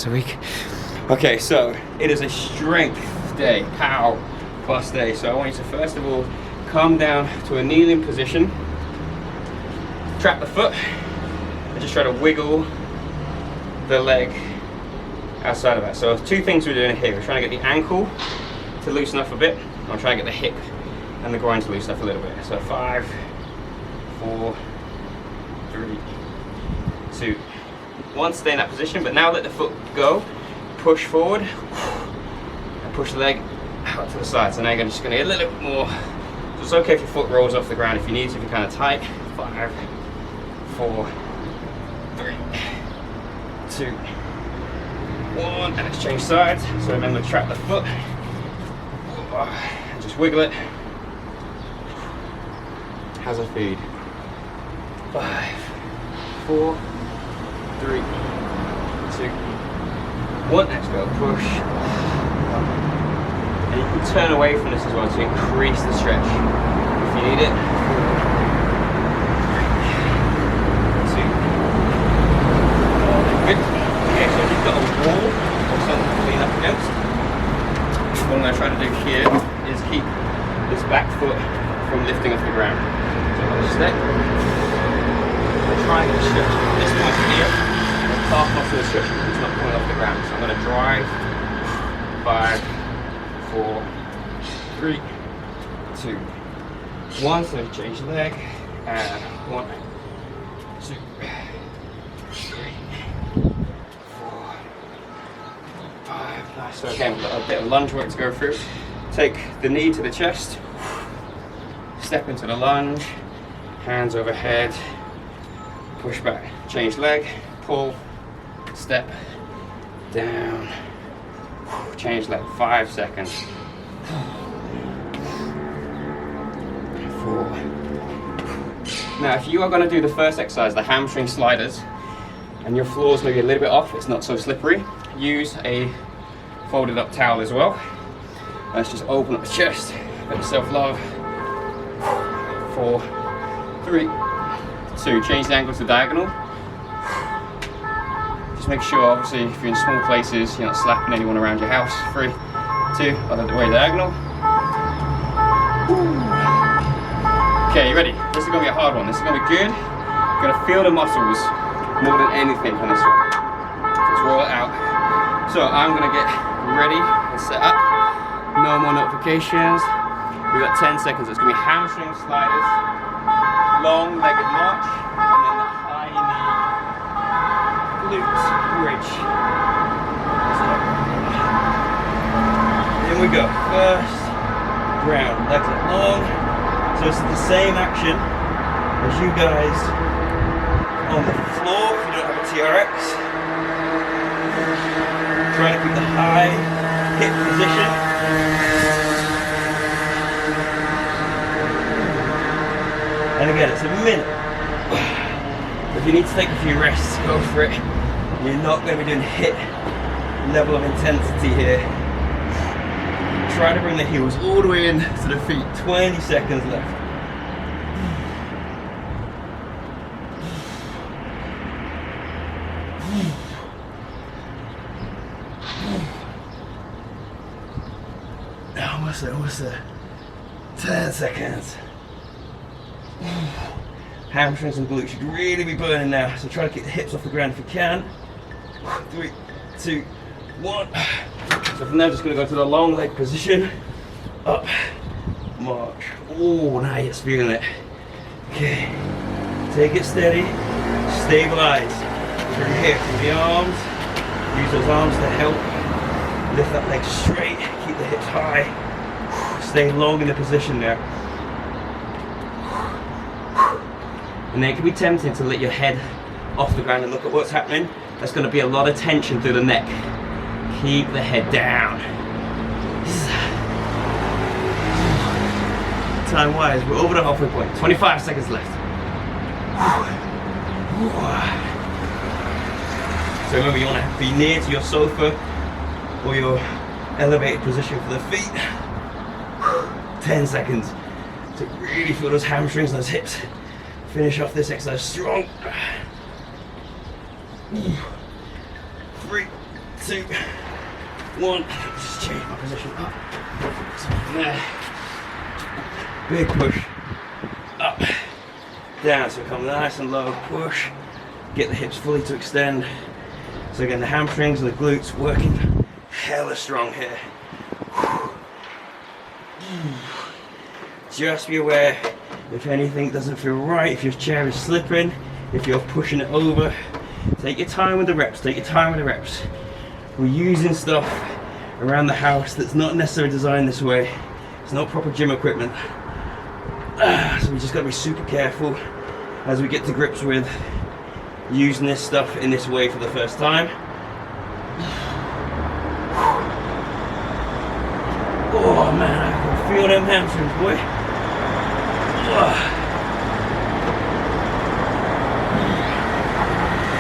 a week. Okay, so it is a strength day, pow plus day. So I want you to first of all come down to a kneeling position, trap the foot, and just try to wiggle the leg outside of that. So two things we're doing here. We're trying to get the ankle to loosen up a bit. I'm trying to get the hip and the groin to loosen up a little bit. So 5, 4, 3, 2, 1. Stay in that position, but now let the foot go. Push forward and push the leg out to the side. So now you're just going to get a little bit more. So it's okay if your foot rolls off the ground if you need to, if you're kind of tight. 5, 4, 3, 2, 1, and let's change sides. So remember, trap the foot and just wiggle it. How's it feed? 5, 4, 3, 2, 1. Let's go. Push. And you can turn away from this as well to increase the stretch if you need it. 3, 2, 1. Good. Okay, so you've got a wall or something to lean up against. What I'm going to try to do here is keep this back foot from lifting off the ground. So I'm going to step. I'm trying to stretch this point here. The calf muscle is stretching. It's not coming off the ground. So I'm going to drive. 5, 4, 3, 2, 1. So change the leg. And 1, 2, 3, 4, 5. Nice. So again, we've got a bit of lunge work to go through. Take the knee to the chest. Step into the lunge. Hands overhead. Push back. Change leg. Pull. Step. Down. Change leg. 5 seconds. 4. Now, if you are going to do the first exercise, the hamstring sliders, and your floor's maybe a little bit off, it's not so slippery, use a folded up towel as well. Let's just open up the chest, bit of self-love. 4, 3, 2. Change the angle to diagonal. Just make sure, obviously, if you're in small places, you're not slapping anyone around your house. 3, 2, other way diagonal. Okay, you ready? This is going to be a hard one. This is going to be good. You're going to feel the muscles more than anything on this one. Just roll it out. So I'm going to get ready and set up. No more notifications. We've got 10 seconds. It's going to be hamstring sliders, long legged march, and then the high knee glutes bridge. So, in we go. First round. Legs are long. So it's the same action as you guys on the floor if you don't have a TRX. Try to keep the high hip position. And again, it's a minute. If you need to take a few rests, go for it. You're not going to be doing hit level of intensity here. Try to bring the heels all the way in to the feet. 20 seconds left. Almost there. 10 seconds. Hamstrings and glutes should really be burning now, so try to keep the hips off the ground if you can. 3, 2, 1. So from there, just going to go to the long leg position. Up, march. Oh, now you're feeling it. Okay, take it steady, stabilize. From here, from the arms. Use those arms to help lift that leg straight. Keep the hips high. Stay long in the position there. And then it can be tempting to let your head off the ground and look at what's happening. There's going to be a lot of tension through the neck. Keep the head down. Time-wise, we're over the halfway point. 25 seconds left. So remember, you want to be near to your sofa or your elevated position for the feet. 10 seconds to really feel those hamstrings and those hips. Finish off this exercise strong. 3, 2, 1. Just change my position up. So from there, big push, up, down. So come nice and low, push, get the hips fully to extend. So again, the hamstrings and the glutes working hella strong here. Just be aware if anything doesn't feel right, if your chair is slipping, if you're pushing it over. Take your time with the reps, take your time with the reps. We're using stuff around the house that's not necessarily designed this way. It's not proper gym equipment. So we just got to be super careful as we get to grips with using this stuff in this way for the first time. Oh man, I can feel them hamstrings, boy.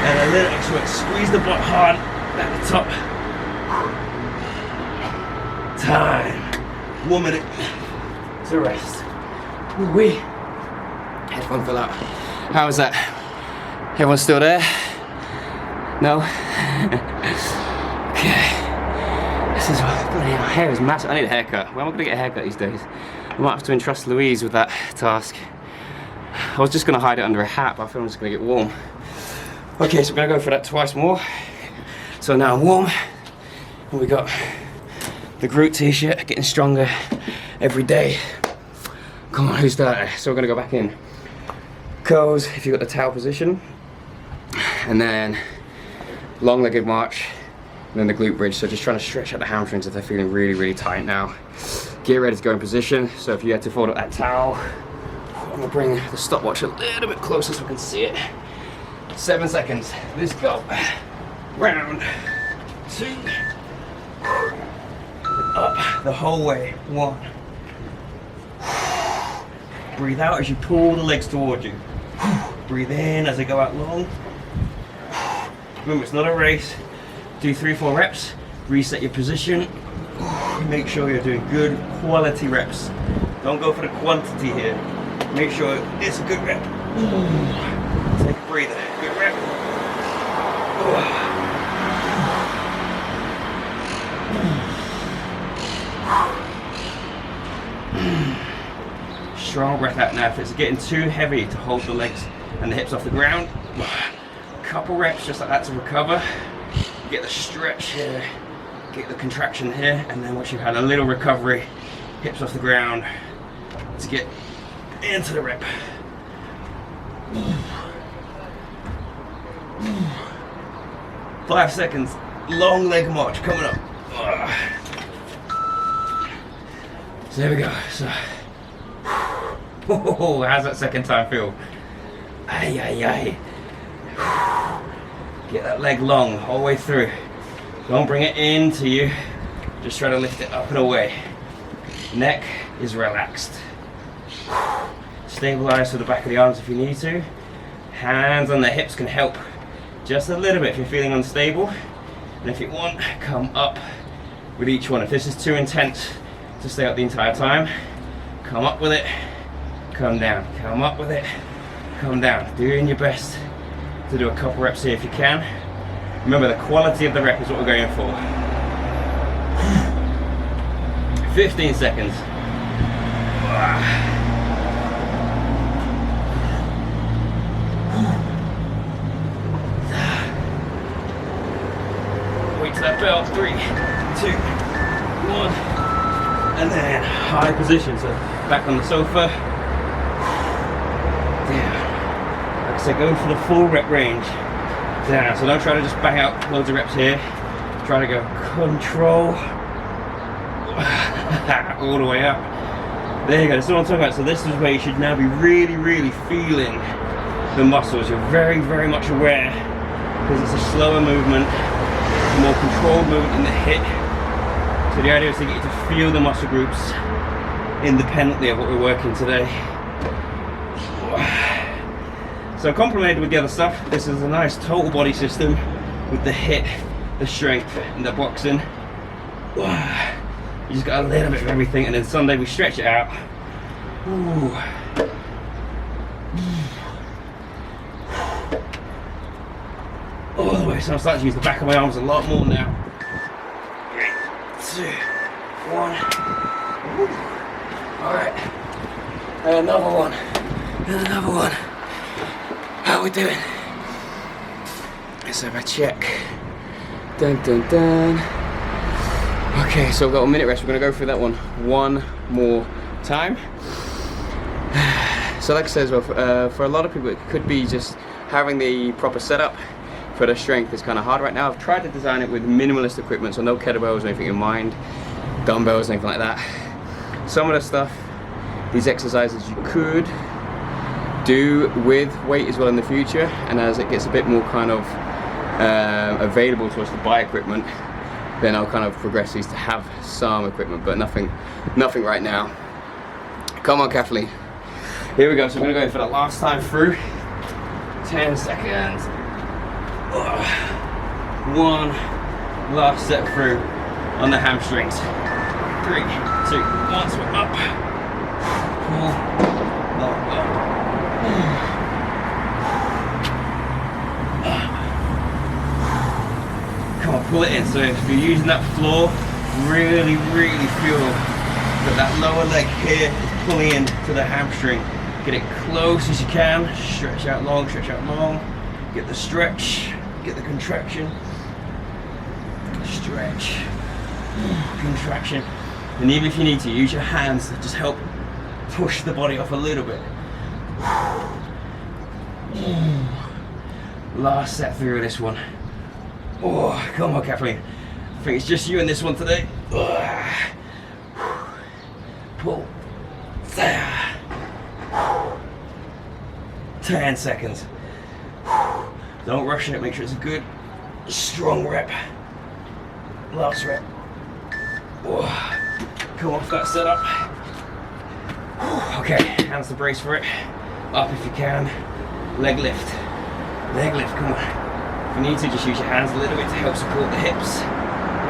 And a little extra, squeeze the butt hard at the top. Time. 1 minute to rest. Wee. Headphone fell out. How was that? Everyone's still there? No? Okay. This is bloody, my hair is massive. I need a haircut. Where am I going to get a haircut these days? I might have to entrust Louise with that task. I was just going to hide it under a hat, but I feel I'm just going to get warm. Okay, so we're going to go for that twice more. So now I'm warm, and we got the Groot t-shirt, getting stronger every day. Come on, who's starting? So we're going to go back in. Curls, if you've got the towel position, and then long-legged march, and then the glute bridge. So just trying to stretch out the hamstrings if they're feeling really, really tight now. Get ready to go in position. So if you had to fold up that towel, I'm gonna bring the stopwatch a little bit closer so we can see it. 7 seconds. Let's go. Round 2. Up the whole way. 1. Breathe out as you pull the legs towards you. Breathe in as they go out long. Remember, it's not a race. Do 3-4 reps. Reset your position. Make sure you're doing good quality reps. Don't go for the quantity here. Make sure it's a good rep. Take a breather. Good rep. Strong breath out now. If it's getting too heavy to hold the legs and the hips off the ground, couple reps just like that to recover. Get the stretch here, get the contraction here, and then once you've had a little recovery, hips off the ground to get into the rep. 5 seconds, long leg march coming up. So there we go. So, how's that second time feel? Ay, ay, ay. Get that leg long all the way through. Don't bring it into you. Just try to lift it up and away. Neck is relaxed. Stabilize to the back of the arms if you need to. Hands on the hips can help just a little bit if you're feeling unstable. And if you want, come up with each one. If this is too intense to stay up the entire time, come up with it, come down. Come up with it, come down. Doing your best to do a couple reps here if you can. Remember, the quality of the rep is what we're going for. 15 seconds. Wait to that bell. 3, 2, 1. And then high position. So back on the sofa. Down. Like I said, going for the full rep range. Down. So don't try to just bang out loads of reps here. Try to go control all the way up. There you go. That's what I'm talking about. So this is where you should now be really, really feeling the muscles. You're very, very much aware because it's a slower movement, a more controlled movement in the hip. So the idea is to get you to feel the muscle groups independently of what we're working today. So complemented with the other stuff, this is a nice total body system with the hip, the strength, and the boxing. You just got a little bit of everything, and then Sunday we stretch it out. All the way, so I'm starting to use the back of my arms a lot more now. 2, 1. Alright. And another one. And another one. How are we doing? Let's have a check. Dun dun dun. Okay, so we've got a minute rest. We're gonna go through that one more time. So like I said as well, for a lot of people it could be just having the proper setup for the strength is kind of hard right now. I've tried to design it with minimalist equipment, so no kettlebells or anything in mind, dumbbells, anything like that. Some of the stuff, these exercises you could do with weight as well in the future, and as it gets a bit more kind of available to us to buy equipment, then I'll kind of progress these to have some equipment, but nothing right now. Come on, Kathleen. Here we go. So we're gonna go in for the last time through. 10 seconds. One last set through on the hamstrings. 3, 2, 1. So we're up. Pull. Come on, pull it in. So if you're using that floor, really feel that lower leg here is pulling in to the hamstring. Get it close as you can. Stretch out long, stretch out long. Get the stretch, get the contraction. Stretch, contraction. And even if you need to, use your hands to just help push the body off a little bit. Last set through this one. Oh, come on, Kathleen. I think it's just you in this one today. Pull. 10 seconds. Don't rush it, make sure it's a good, strong rep. Last rep. Come off that setup. Okay, hands to brace for it. Up if you can. Leg lift. Leg lift, come on. If you need to, just use your hands a little bit to help support the hips.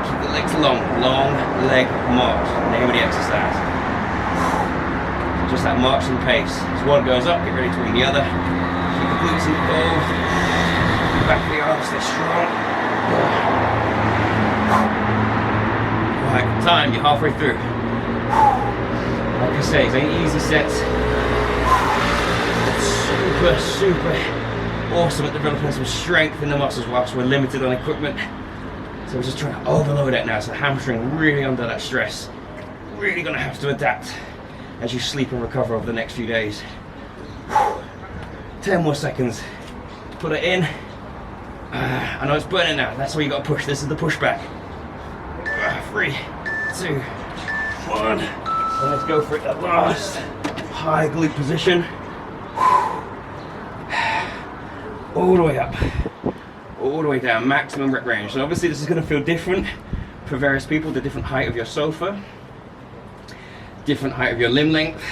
Keep the legs long. Long leg march. Name of the exercise. Just that marching pace. As one goes up, get ready to wing the other. Keep the glutes involved. Back of the arms, stay strong. Right, time, you're halfway through. Like I say, it's ain't easy sets. It's super awesome at developing some strength in the muscles whilst we're limited on equipment. So we're just trying to overload that now. So the hamstring really under that stress. Really gonna have to adapt as you sleep and recover over the next few days. 10 more seconds. Put it in. I know it's burning now. That's where you got to push. This is the pushback. 3, 2, 1. And let's go for it. That last high glute position. All the way up. All the way down. Maximum rep range. So obviously this is going to feel different for various people. The different height of your sofa. Different height of your limb length.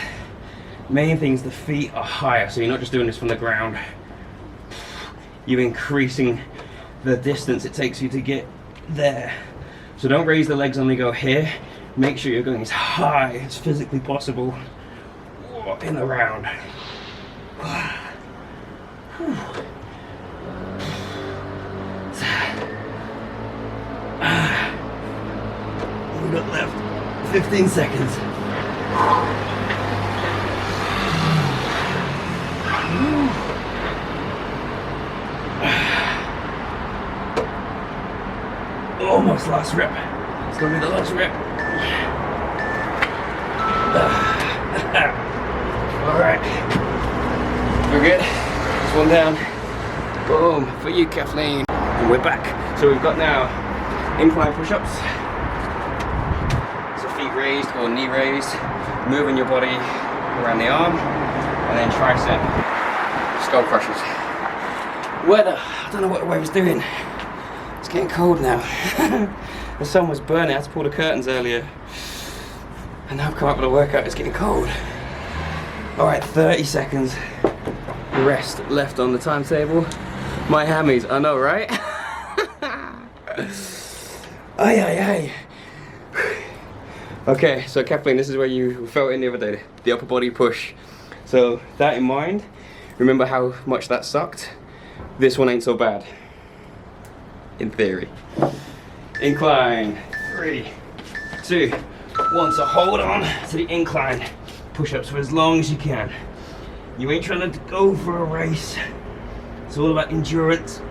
Main thing is the feet are higher, so you're not just doing this from the ground. You're increasing the distance it takes you to get there. So don't raise the legs, only go here. Make sure you're going as high as physically possible in the round. We got left 15 seconds. Almost last rep. It's gonna be the last rep. Alright. We're good. Just one down. Boom. For you, Kathleen. And we're back. So we've got now incline push-ups. So feet raised or knee raised. Moving your body around the arm. And then tricep skull crushers. Weather. I don't know what the weather's doing. It's getting cold now. The sun was burning. I had to pull the curtains earlier. And now I've come up with a workout. It's getting cold. Alright, 30 seconds. Rest left on the timetable. My hammies, I know, right? Ay, ay, ay. Okay, so Kathleen, this is where you felt in the other day. The upper body push. So, that in mind, remember how much that sucked? This one ain't so bad. In theory. Incline. 3, 2, 1. So hold on to the incline. Push-ups for as long as you can. You ain't trying to go for a race. It's all about endurance.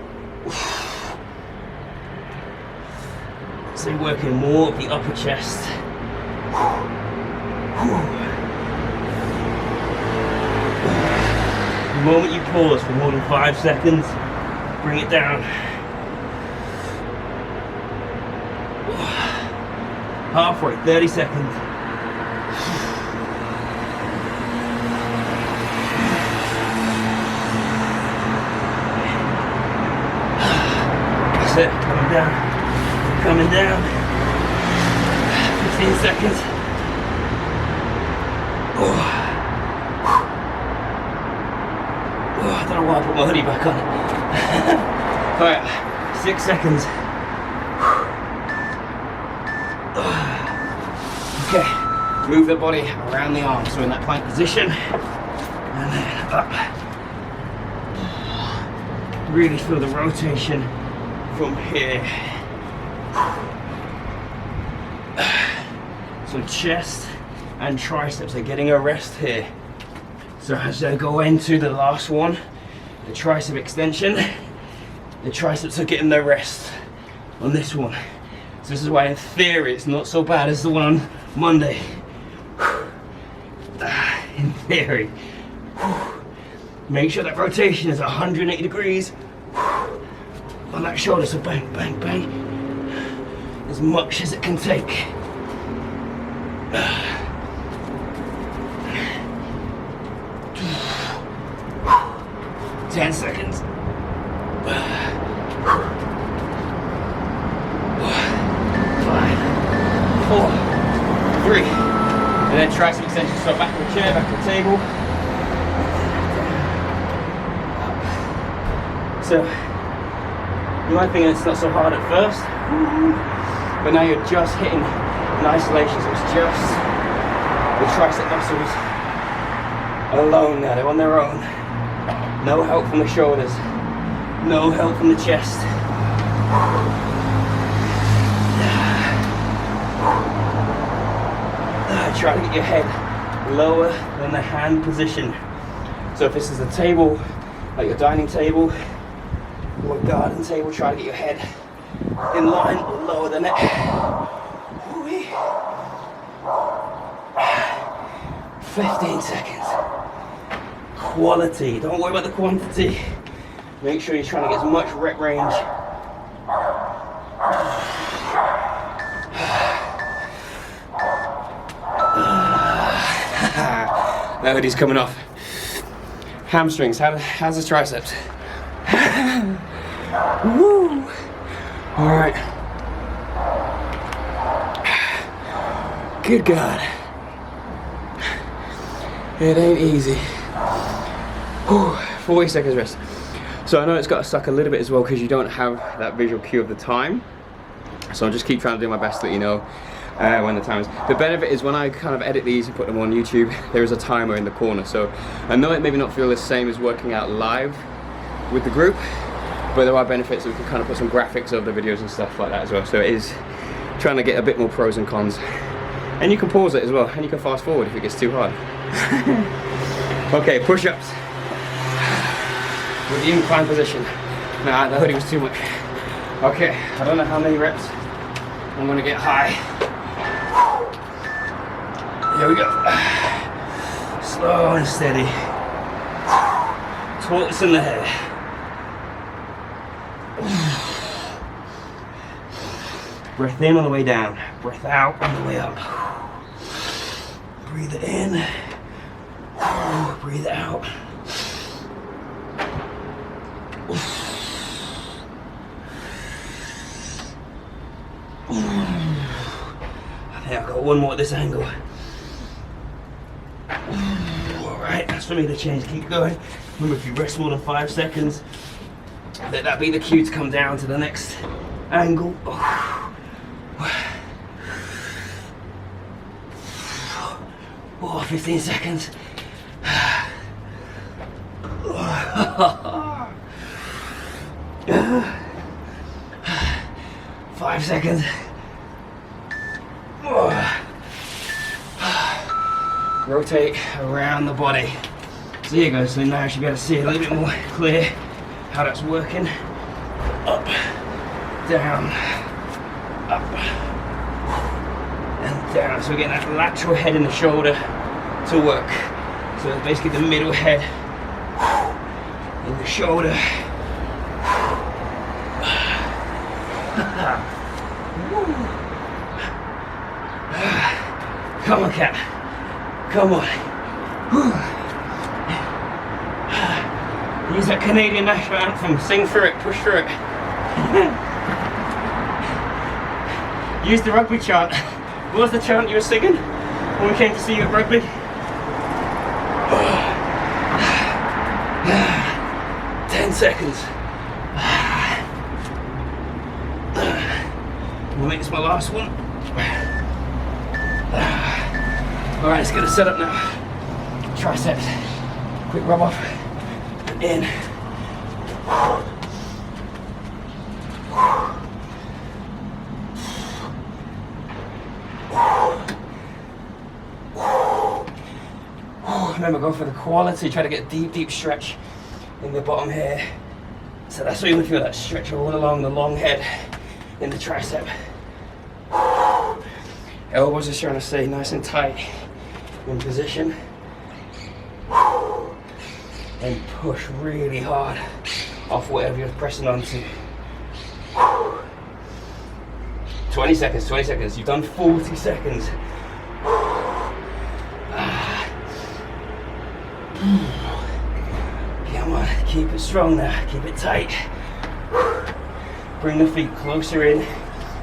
So you're working more of the upper chest. The moment you pause for more than 5 seconds, bring it down. Halfway, 30 seconds. That's it, coming down, coming down. 15 seconds. I don't know why I put my hoodie back on. Alright, 6 seconds. Okay, move the body around the arms. So in that plank position, and then up. Really feel the rotation from here. So chest and triceps are getting a rest here. So as I go into the last one, the tricep extension, the triceps are getting their rest on this one. So this is why in theory it's not so bad as the one on Monday. In theory. Make sure that rotation is 180 degrees on that shoulder, so bang, bang, bang, as much as it can take. 10 seconds. 5, 4, 3, and then tricep extension. So back to the chair, back to the table. So you might think it's not so hard at first, but now you're just hitting in isolation. So it's just the tricep muscles alone now. They're on their own. No help from the shoulders. No help from the chest. Try to get your head lower than the hand position. So if this is a table, like your dining table or a garden table, try to get your head in line or lower than it. 15 seconds. Quality, don't worry about the quantity. Make sure you're trying to get as much rep range. That hoodie's coming off. Hamstrings, how's the triceps? Woo! Alright. Good God. It ain't easy. Whew, 40 seconds rest. So I know it's got to suck a little bit as well because you don't have that visual cue of the time. So I'll just keep trying to do my best to let you know when the time is. The benefit is when I kind of edit these and put them on YouTube, there is a timer in the corner. So I know it maybe not feel the same as working out live with the group, but there are benefits. We can kind of put some graphics of the videos and stuff like that as well. So it is trying to get a bit more pros and cons. And you can pause it as well, and you can fast forward if it gets too hard. Okay, push-ups. With the incline position. Nah, the hoodie was too much. Okay, I don't know how many reps. I'm gonna get high. Here we go. Slow and steady. Torques in the head. Breath in on the way down. Breath out on the way up. Breathe it in. Breathe it out. I think I've got one more at this angle. Alright, that's for me to change. Keep going. Remember, if you rest more than 5 seconds, let that be the cue to come down to the next angle. 15 seconds. 5 seconds. rotate around the body. So here you go, so now you should be able to see a little bit more clear how that's working. Up, down, up, and down. So we're getting that lateral head in the shoulder to work. So it's basically the middle head in the shoulder. Come on, cat. Come on. Use that Canadian national anthem. Sing through it. Push through it. Use the rugby chant. What was the chant you were singing when we came to see you at rugby? 10 seconds. We'll make this my last one. Alright, let's get it set up now. Triceps. Quick rub off. In. Remember, go for the quality. Try to get a deep, deep stretch in the bottom here. So that's what you want to feel, that stretch all along the long head in the tricep. Elbows are trying to stay nice and tight in position. And push really hard off whatever you're pressing onto. 20 seconds, 20 seconds. You've done 40 seconds. Come on, keep it strong now, keep it tight. Bring the feet closer in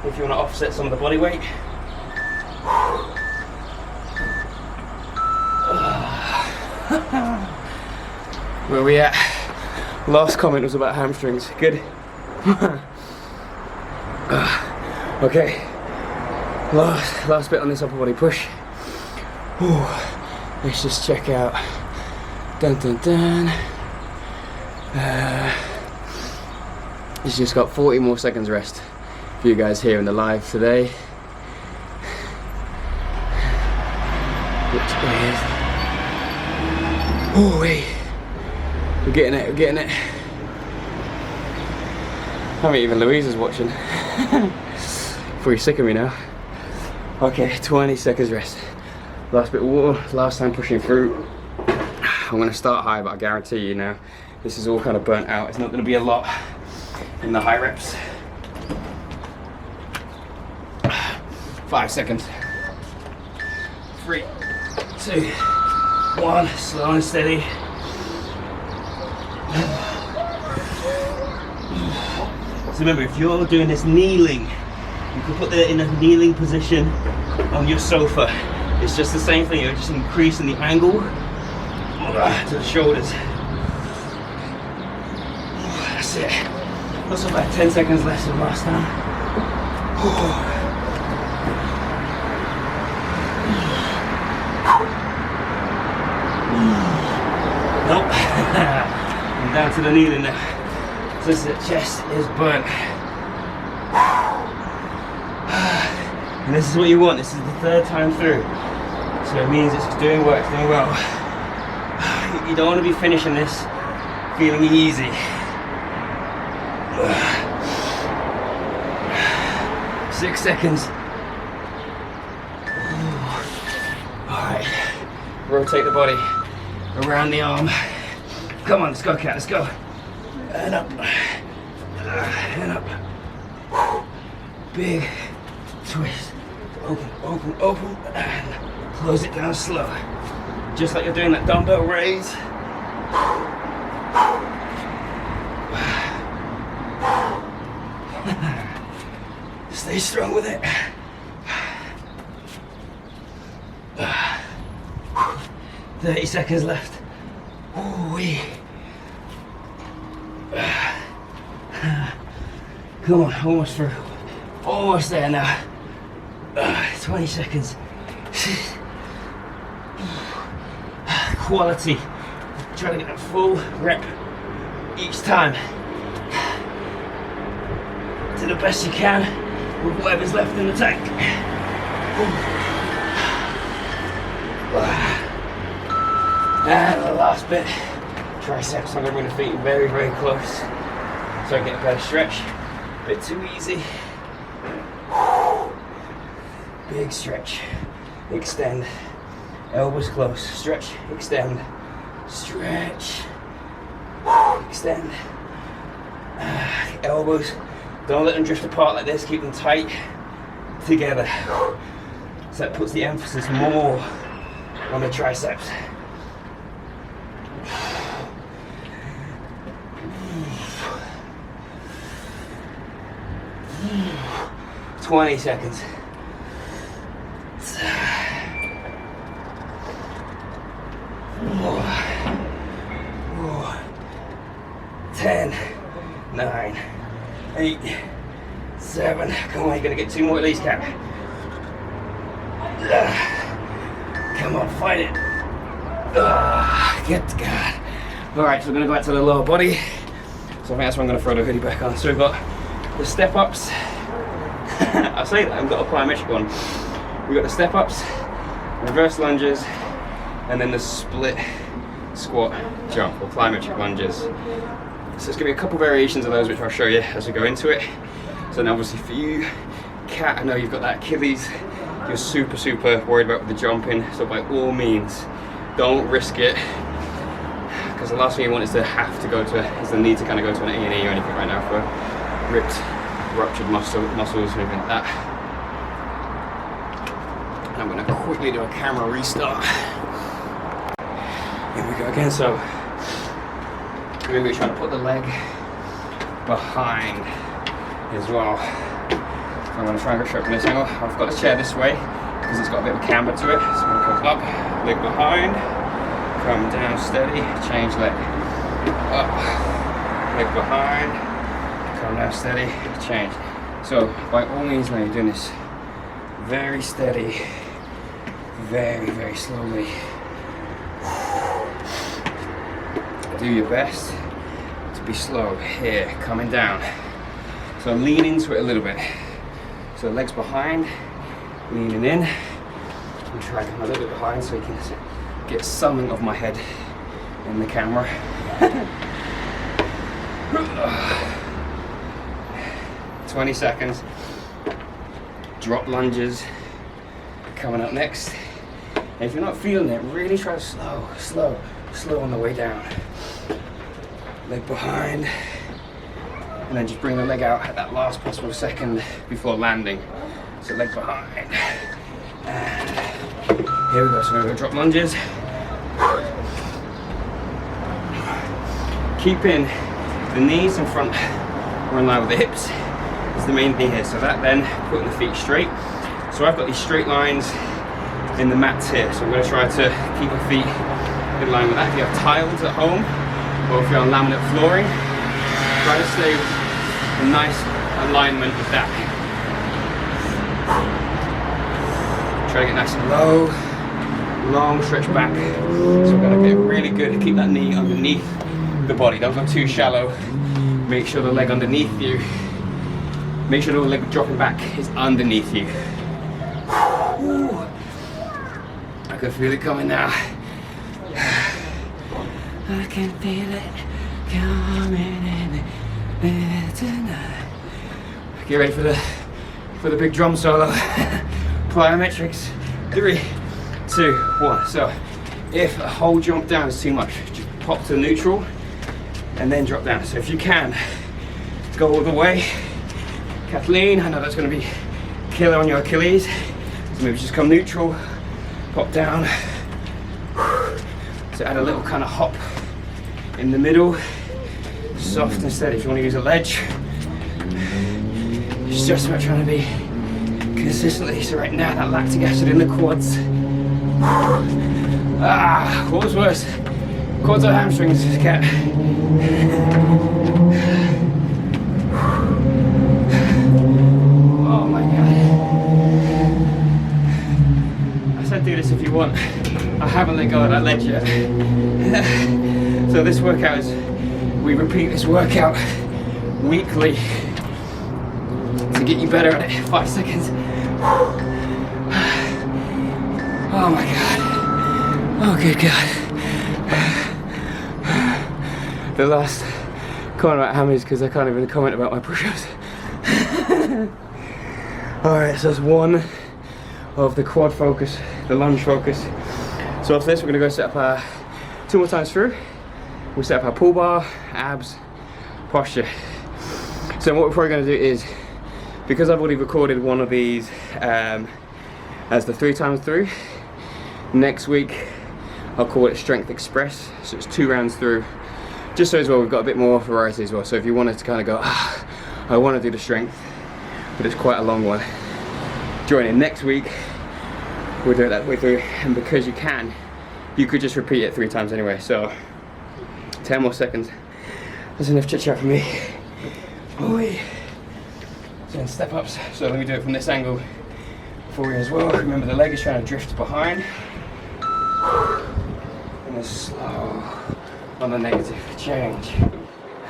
if you want to offset some of the body weight. Where are we at? Last comment was about hamstrings. Good. Okay. Last bit on this upper body push. Ooh. Let's just check out. Dun dun dun. It's just got 40 more seconds rest for you guys here in the live today. Which is. Oh wait. We're getting it, we're getting it. I mean, even Louise is watching. Pretty sick of me now. Okay, 20 seconds rest. Last bit of water, last time pushing through. I'm gonna start high, but I guarantee you now, this is all kind of burnt out. It's not gonna be a lot in the high reps. 5 seconds. 3, 2, 1, slow and steady. So remember, if you're doing this kneeling, you can put that in a kneeling position on your sofa. It's just the same thing, you're just increasing the angle to the shoulders. That's it. Also about 10 seconds less than last time. Nope. I'm down to the kneeling now. So the chest is burnt. And this is what you want. This is the 3rd time through. So it means it's doing work, it's doing well. You don't want to be finishing this feeling easy. 6 seconds. Alright. Rotate the body around the arm. Come on, let's go, cat, let's go. And up. And up. Big twist. Open, open, open. And close it down slow. Just like you're doing that dumbbell raise. Stay strong with it. 30 seconds left. Ooh-wee. Come on, almost through. Almost there now. 20 seconds. Quality. Try to get that full rep each time. Do the best you can with whatever's left in the tank. And the last bit, triceps. I'm going to bring the feet very, very close so I get a better stretch. A bit too easy. Big stretch. Extend. Elbows close. Stretch. Extend. Stretch. Extend. Elbows. Don't let them drift apart like this. Keep them tight together. So that puts the emphasis more on the triceps. 20 seconds. 10, 9, 8, 7. Come on, you're gonna get 2 more at least, Cap. Come on, fight it. Get God. Alright, so we're gonna go back to the lower body. So I think that's why I'm gonna throw the hoodie back on. So we've got the step ups. I say that, I've got a plyometric one. We've got the step ups, reverse lunges, and then the split squat jump, or plyometric lunges. So there's gonna be a couple variations of those which I'll show you as we go into it. So now obviously for you, Kat, I know you've got that Achilles, you're super worried about the jumping, so by all means, don't risk it. Because the last thing you want is to have to go to, is the need to kind of go to an A&E or anything right now for ripped, ruptured muscles or anything like that. And I'm going to quickly do a camera restart. Here we go again. So remember, you're trying to put the leg behind as well. So I'm going to try and go straight from this angle. I've got the chair this way because it's got a bit of a camber to it. So I'm going to come up, leg behind, come down steady, change leg. Up, leg behind, come down steady, change. So by all means now you're doing this very steady, very slowly. Do your best to be slow here, coming down. So lean into it a little bit. So legs behind, leaning in, and try to come a little bit behind so you can get something of my head in the camera. 20 seconds. Drop lunges coming up next. And if you're not feeling it, really try to slow on the way down. Leg behind, and then just bring the leg out at that last possible second before landing. So leg behind. And here we go. So we're going to drop lunges. Keeping the knees in front or in line with the hips is the main thing here. So that then putting the feet straight. So I've got these straight lines in the mats here. So I'm going to try to keep my feet in line with that. If you have tiles at home, or if you're on laminate flooring, try to stay in nice alignment with that. Try to get nice and low, long stretch back. So we're going to get really good to keep that knee underneath the body. Don't go too shallow. Make sure the leg underneath you. Make sure the leg dropping back is underneath you. Ooh. I can feel it coming now. I can feel it coming in tonight. Get ready for the big drum solo. Plyometrics. 3, 2, 1. So if a whole jump down is too much, just pop to neutral and then drop down. So if you can, go all the way. Kathleen, I know that's going to be killer on your Achilles. So maybe just come neutral, pop down. So add a little kind of hop in the middle, soft and steady. If you want to use a ledge, it's just about trying to be consistently. So right now, that lactic acid in the quads. What was worse? Quads or hamstrings, Cat? Oh my God. I said do this if you want. I haven't let go of that ledge yet. So this workout is, we repeat this workout weekly to get you better at it. 5 seconds. Oh my God. Oh good God. The last comment about hammers because I can't even comment about my push-ups. Alright, so that's one of the quad focus, the lunge focus. So after this, we're gonna go set up our 2 more times through. We'll set up our pull bar, abs, posture. So what we're probably gonna do is, because I've already recorded one of these as the 3 times through, next week I'll call it Strength Express. So it's 2 rounds through, just so as well we've got a bit more variety as well. So if you wanted to kind of go, I want to do the strength, but it's quite a long one, join in next week. We'll do it that way through, and because you can, you could just repeat it 3 times anyway. So 10 more seconds. That's enough chit chat for me. Oi. So then step ups. So let me do it from this angle for you as well. Remember, the leg is trying to drift behind. And then slow on the negative, change.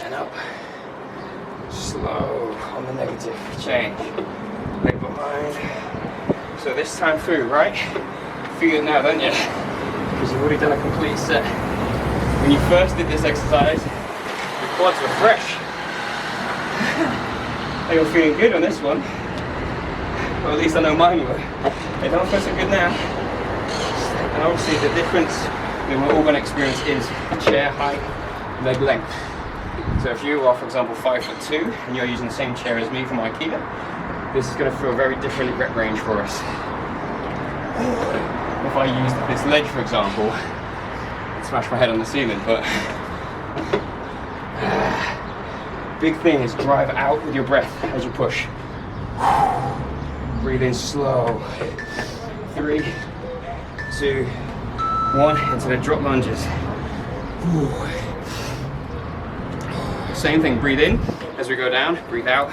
And up. Slow on the negative, change. Leg behind. So this time through, right? Feel it now, don't you? Because you've already done a complete set. When you first did this exercise, your quads were fresh. They were feeling good on this one. Or at least I know mine were. They don't feel so good now. And obviously the difference that we're all going to experience is chair height, leg length. So if you are, for example, 5'2" and you're using the same chair as me from IKEA, this is going to feel a very different rep range for us. If I used this ledge, for example, I'd smash my head on the ceiling, but big thing is drive out with your breath as you push. Breathe in slow. 3, 2, 1, into the drop lunges. Same thing, breathe in as we go down, breathe out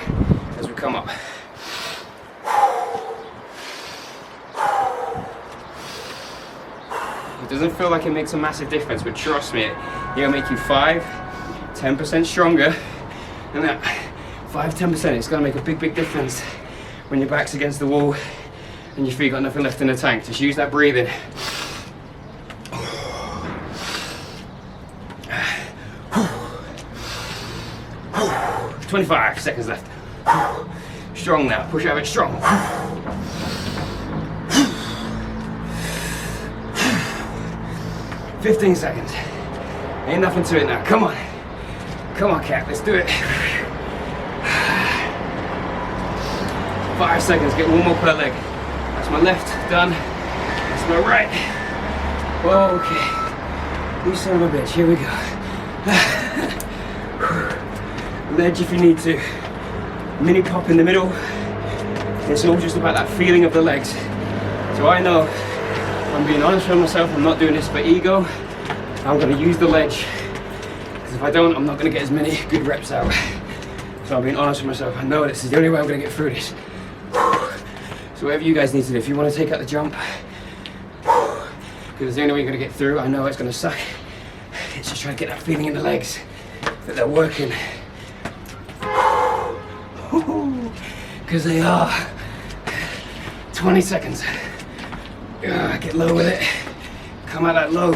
as we come up. It doesn't feel like it makes a massive difference, but trust me, it'll make you 5-10% stronger. And that 5-10%, it's gonna make a big difference when your back's against the wall and your feet got nothing left in the tank. Just use that breathing. 25 seconds left. Strong now, push out of it, strong. 15 seconds. Ain't nothing to it now, come on. Come on, cat, let's do it. 5 seconds, get 1 more per leg. That's my left, done. That's my right. Okay. You son of a bitch, here we go. Ledge if you need to. Mini pop in the middle. It's all just about that feeling of the legs. So I know, if I'm being honest with myself, I'm not doing this for ego. I'm gonna use the ledge. Because if I don't, I'm not gonna get as many good reps out. So I'm being honest with myself. I know this is the only way I'm gonna get through this. So whatever you guys need to do, if you want to take out the jump, because it's the only way you're going to get through. I know it's going to suck. It's just trying to get that feeling in the legs that they're working. Because they are. 20 seconds. Get low with it. Come out that low.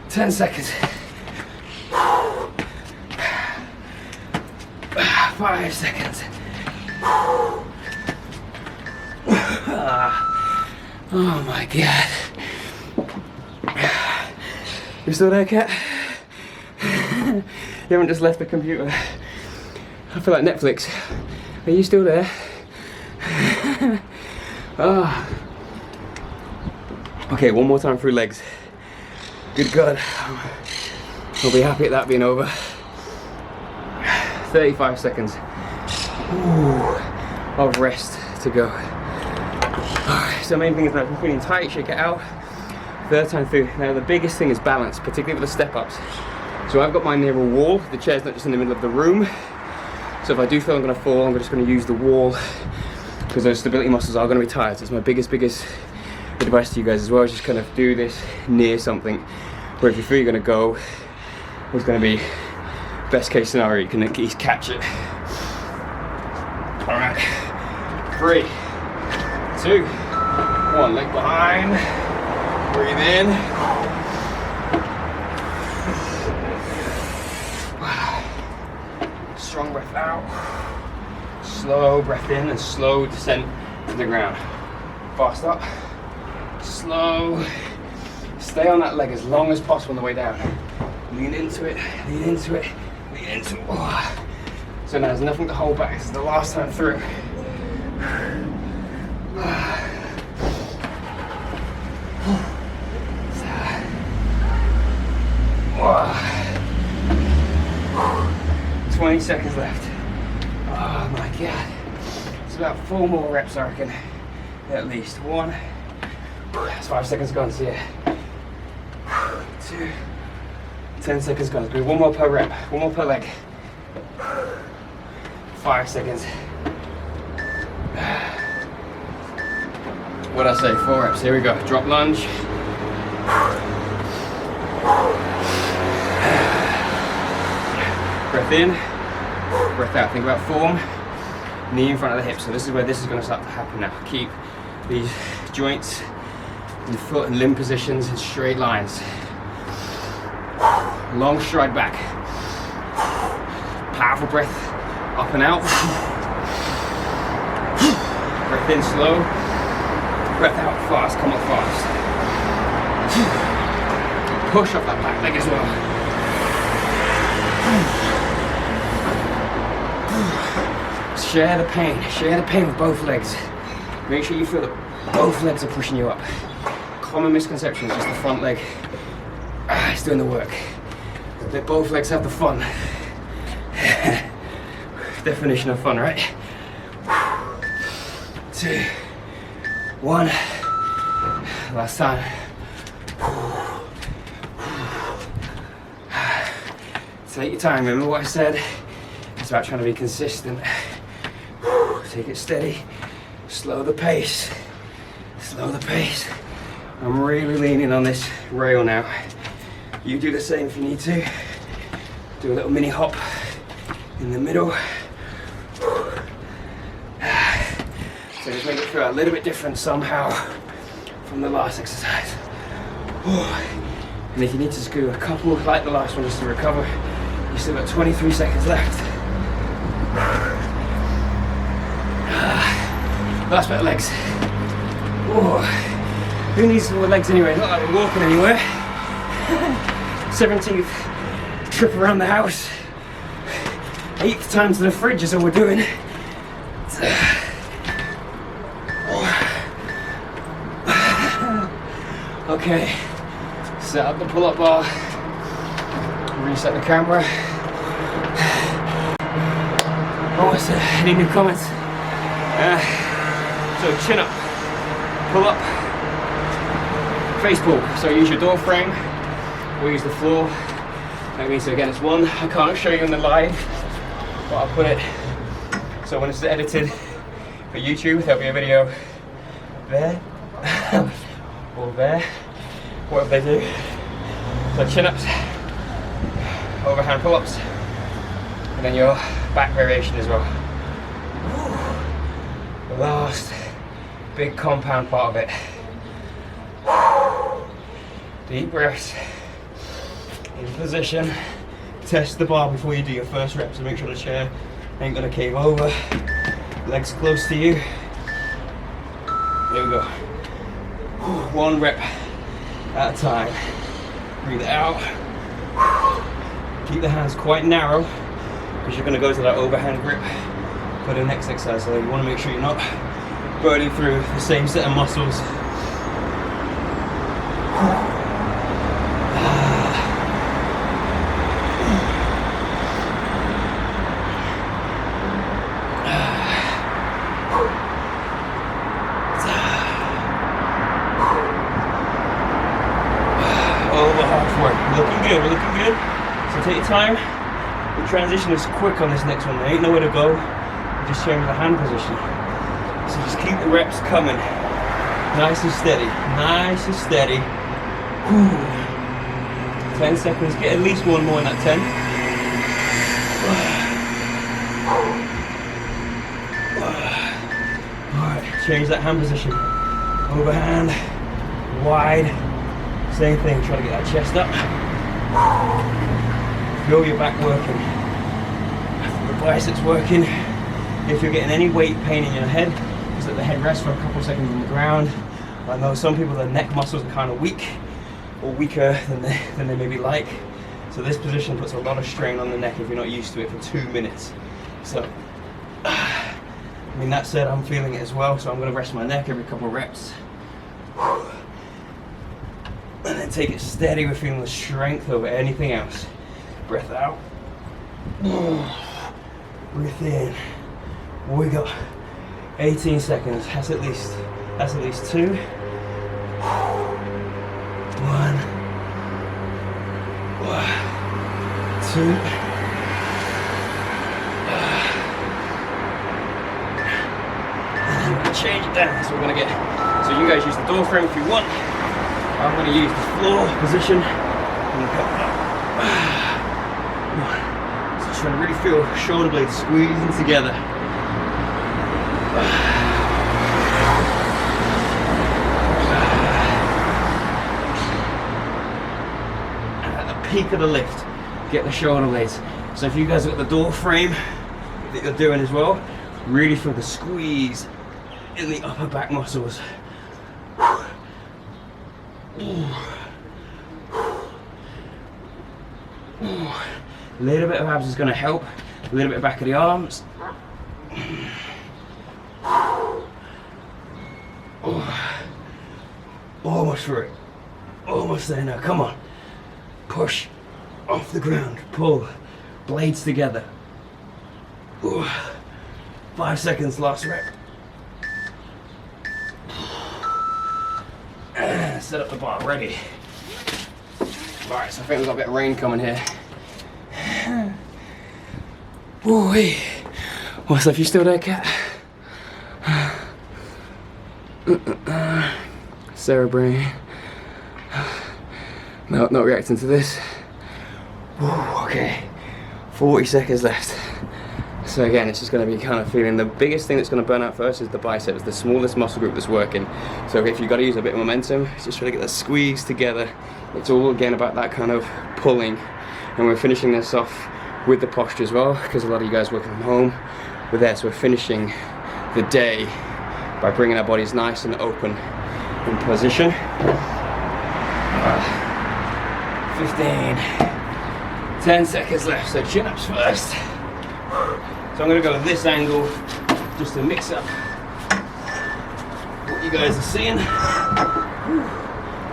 10 seconds. 5 seconds. Oh my god. You still there, cat? You haven't just left the computer. I feel like Netflix. Are you still there? Okay, 1 more time through legs. Good God. I'll be happy at that being over. 35 seconds of rest to go. Alright, so the main thing is that if you're feeling tight, shake it out. 3rd time through. Now the biggest thing is balance, particularly with the step ups. So I've got mine near a wall. The chair's not just in the middle of the room. So if I do feel I'm going to fall, I'm just going to use the wall because those stability muscles are going to be tired. So it's my biggest advice to you guys as well, is just kind of do this near something where if you feel you're going to go, it's going to be best case scenario, you can at least catch it. Alright, 3, 2, 1, one, leg behind. Breathe in. Strong breath out. Slow breath in and slow descent to the ground. Fast up. Slow. Stay on that leg as long as possible on the way down. Lean into it, lean into it, lean into it. Oh. So now there's nothing to hold back. This is the last time through. 20 seconds left. Oh my God. It's about 4 more reps, I reckon. At least. 1. That's 5 seconds gone, so yeah. 2. 10 seconds gone. Let's do 1 more per rep. 1 more per leg. 5 seconds. What'd I say? 4 reps. Here we go. Drop lunge. Breath in, breath out. Think about form, knee in front of the hip. So this is where this is going to start to happen now. Keep these joints and foot and limb positions in straight lines. Long stride back. Powerful breath up and out. Breath in slow. Breath out fast. Come up fast. Push off that back leg as well. Share the pain with both legs. Make sure you feel that both legs are pushing you up. Common misconception is just the front leg is doing the work. Let both legs have the fun. Definition of fun, right? 2, 1. Last time. Take your time. Remember what I said? It's about trying to be consistent. Take it steady. Slow the pace. Slow the pace. I'm really leaning on this rail now. You do the same if you need to. Do a little mini hop in the middle. So just make it feel a little bit different somehow from the last exercise. And if you need to just do a couple like the last one just to recover, you still got 23 seconds left. Last bit of legs. Whoa. Who needs more legs anyway? Not like we're walking anywhere. 17th trip around the house. 8th time to the fridge is all we're doing. Okay, set up the pull-up bar. Reset the camera. Oh, what's that? Any new comments? So chin up, pull up, face pull. So use your door frame or use the floor. That means, so again, it's 1. I can't show you in the live, but I'll put it. So when it's edited for YouTube, there'll be a video there or there, whatever they do. So chin ups, overhand pull ups, and then your back variation as well. The last big compound part of it. Deep breaths. In position. Test the bar before you do your first rep, so make sure the chair ain't gonna cave over. Legs close to you. Here we go. 1 rep at a time. Breathe out. Keep the hands quite narrow because you're gonna go to that overhand grip for the next exercise, so you want to make sure you're not burning through the same set of muscles. Over halfway. Looking good, we're looking good. So take your time. The transition is quick on this next one. There ain't nowhere to go. Just change the hand position. So just keep the reps coming. Nice and steady. Nice and steady. 10 seconds. Get at least 1 more in that 10. Alright, change that hand position. overhand, wide, same thing, try to get that chest up. Feel your back working, the biceps working. If you're getting any weight pain in your head, just let the head rest for a couple seconds on the ground. I know some people, their neck muscles are kind of weak, or weaker than they maybe like. So this position puts a lot of strain on the neck if you're not used to it for 2 minutes. So, I mean, that said, I'm feeling it as well, so I'm gonna rest my neck every couple of reps. And then take it steady with feeling the strength over anything else. Breath out. Breathe in. We got 18 seconds. That's at least 2. 1, 2. And then we're gonna change it down. So we're gonna get. So you guys use the door frame if you want. I'm gonna use the floor position. And go up. So trying to really feel shoulder blades squeezing together. Peak of the lift, get the shoulder blades. So if you guys have got the door frame that you're doing as well, really feel the squeeze in the upper back muscles. A little bit of abs is going to help, a little bit of back of the arms. Almost through it, almost there now, come on. Push off the ground, pull, blades together. 5 seconds, last rep. And set up the bar, ready. Alright, so I think we've got a bit of rain coming here. Boy, what's up, you still there, cat? Cerebrain. No, not reacting to this. Ooh, okay, 40 seconds left. So again, it's just going to be kind of feeling the biggest thing that's going to burn out first is the biceps, the smallest muscle group that's working. So if you've got to use a bit of momentum, just try to get that squeeze together. It's all again about that kind of pulling. And we're finishing this off with the posture as well, because a lot of you guys working from home with this. We're finishing the day by bringing our bodies nice and open in position. 15, 10 seconds left, so chin-ups first. So I'm going to go with this angle just to mix up what you guys are seeing.